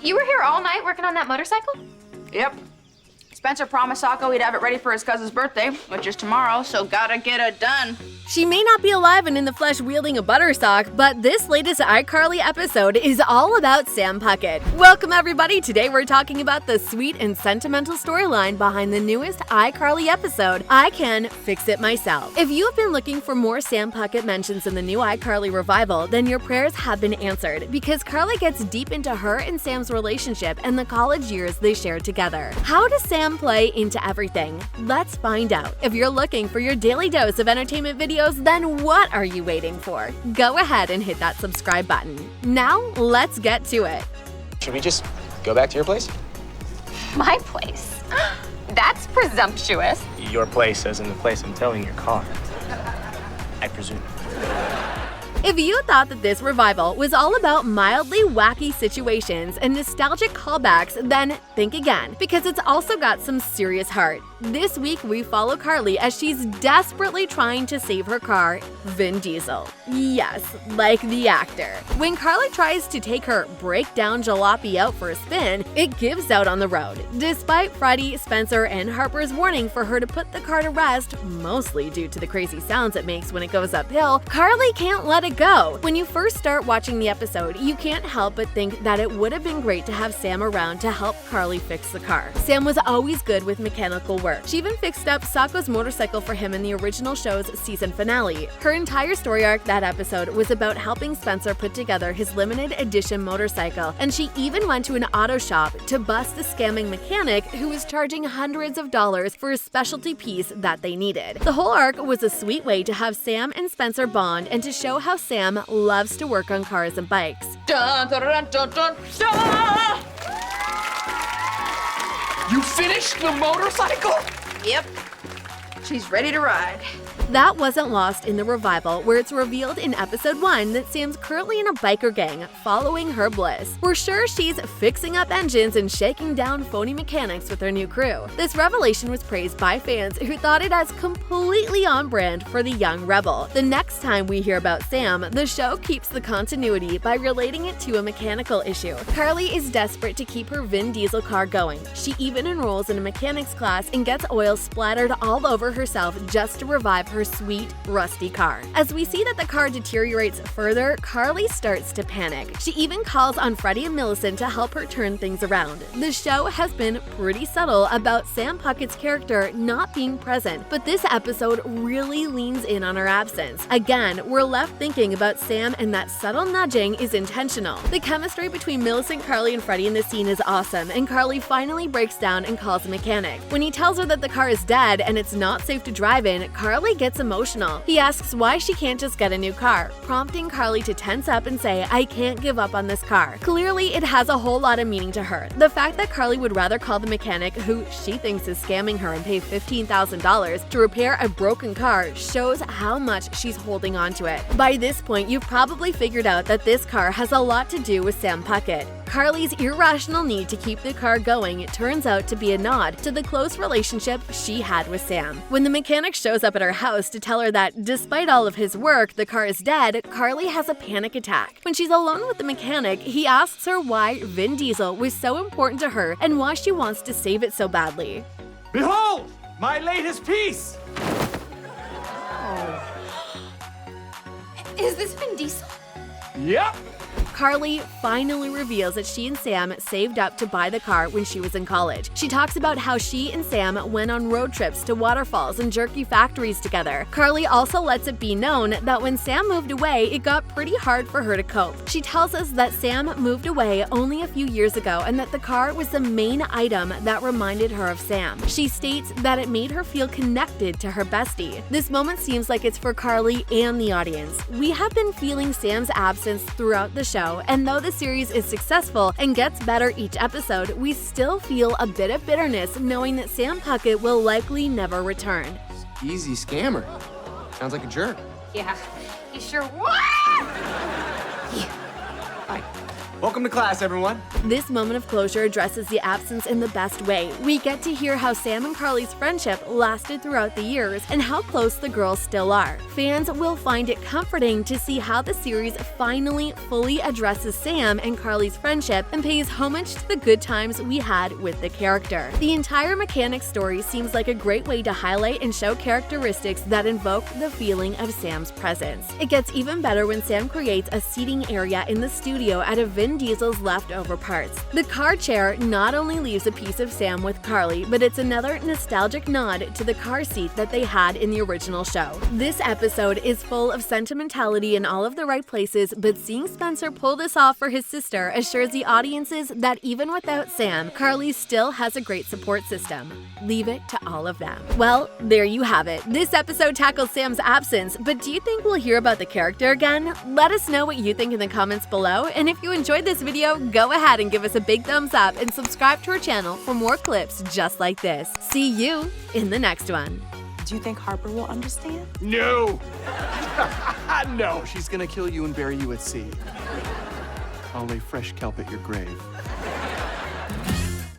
You were here all night working on that motorcycle? Yep. Spencer promised Socko he'd have it ready for his cousin's birthday, which is tomorrow, so gotta get it done. She may not be alive and in the flesh wielding a butter sock, but this latest iCarly episode is all about Sam Puckett. Welcome everybody! Today we're talking about the sweet and sentimental storyline behind the newest iCarly episode, I Can Fix It Myself. If you have been looking for more Sam Puckett mentions in the new iCarly revival, then your prayers have been answered, because Carly gets deep into her and Sam's relationship and the college years they shared together. How does Sam play into everything? Let's find out. If you're looking for your daily dose of entertainment videos, then what are you waiting for? Go ahead and hit that subscribe button. Now, let's get to it. Should we just go back to your place? My place? That's presumptuous. Your place, as in the place I'm towing your car. I presume. If you thought that this revival was all about mildly wacky situations and nostalgic callbacks, then think again, because it's also got some serious heart. This week, we follow Carly as she's desperately trying to save her car, Vin Diesel. Yes, like the actor. When Carly tries to take her breakdown jalopy out for a spin, it gives out on the road. Despite Freddie, Spencer, and Harper's warning for her to put the car to rest, mostly due to the crazy sounds it makes when it goes uphill, Carly can't let it go. When you first start watching the episode, you can't help but think that it would have been great to have Sam around to help Carly fix the car. Sam was always good with mechanical work. She even fixed up Socko's motorcycle for him in the original show's season finale. Her entire story arc that episode was about helping Spencer put together his limited edition motorcycle, and she even went to an auto shop to bust a scamming mechanic who was charging hundreds of dollars for a specialty piece that they needed. The whole arc was a sweet way to have Sam and Spencer bond and to show how Sam loves to work on cars and bikes. Dun, dun, dun, dun, dun, dun. You finished the motorcycle? Yep. She's ready to ride. That wasn't lost in the revival, where it's revealed in episode 1 that Sam's currently in a biker gang, following her bliss. We're sure she's fixing up engines and shaking down phony mechanics with her new crew. This revelation was praised by fans who thought it as completely on brand for the young rebel. The next time we hear about Sam, the show keeps the continuity by relating it to a mechanical issue. Carly is desperate to keep her Vin Diesel car going. She even enrolls in a mechanics class and gets oil splattered all over herself just to revive her sweet, rusty car. As we see that the car deteriorates further, Carly starts to panic. She even calls on Freddie and Millicent to help her turn things around. The show has been pretty subtle about Sam Puckett's character not being present, but this episode really leans in on her absence. Again, we're left thinking about Sam, and that subtle nudging is intentional. The chemistry between Millicent, Carly, and Freddie in this scene is awesome, and Carly finally breaks down and calls a mechanic. When he tells her that the car is dead and it's not safe to drive in, Carly gets emotional. He asks why she can't just get a new car, prompting Carly to tense up and say, "I can't give up on this car." Clearly, it has a whole lot of meaning to her. The fact that Carly would rather call the mechanic, who she thinks is scamming her, and pay $15,000 to repair a broken car shows how much she's holding on to it. By this point, you've probably figured out that this car has a lot to do with Sam Puckett. Carly's irrational need to keep the car going turns out to be a nod to the close relationship she had with Sam. When the mechanic shows up at her house to tell her that, despite all of his work, the car is dead, Carly has a panic attack. When she's alone with the mechanic, he asks her why Vin Diesel was so important to her and why she wants to save it so badly. Behold, my latest piece! Is this Vin Diesel? Yep. Carly finally reveals that she and Sam saved up to buy the car when she was in college. She talks about how she and Sam went on road trips to waterfalls and jerky factories together. Carly also lets it be known that when Sam moved away, it got pretty hard for her to cope. She tells us that Sam moved away only a few years ago and that the car was the main item that reminded her of Sam. She states that it made her feel connected to her bestie. This moment seems like it's for Carly and the audience. We have been feeling Sam's absence throughout the show, and though the series is successful and gets better each episode, we still feel a bit of bitterness knowing that Sam Puckett will likely never return. Easy scammer. Sounds like a jerk. Yeah, he sure was. Hi. Welcome to class, everyone. This moment of closure addresses the absence in the best way. We get to hear how Sam and Carly's friendship lasted throughout the years and how close the girls still are. Fans will find it comforting to see how the series finally fully addresses Sam and Carly's friendship and pays homage to the good times we had with the character. The entire mechanics story seems like a great way to highlight and show characteristics that invoke the feeling of Sam's presence. It gets even better when Sam creates a seating area in the studio out of Vin Diesel's leftover parts. The car chair not only leaves a piece of Sam with Carly, but it's another nostalgic nod to the car seat that they had in the original show. This episode is full of sentimentality in all of the right places, but seeing Spencer pull this off for his sister assures the audiences that even without Sam, Carly still has a great support system. Leave it to all of them. Well, there you have it. This episode tackles Sam's absence, but do you think we'll hear about the character again? Let us know what you think in the comments below, and if you enjoyed this video, go ahead and give us a big thumbs up and subscribe to our channel for more clips just like this. See you in the next one. Do you think Harper will understand? No! No, she's gonna kill you and bury you at sea. I'll lay fresh kelp at your grave.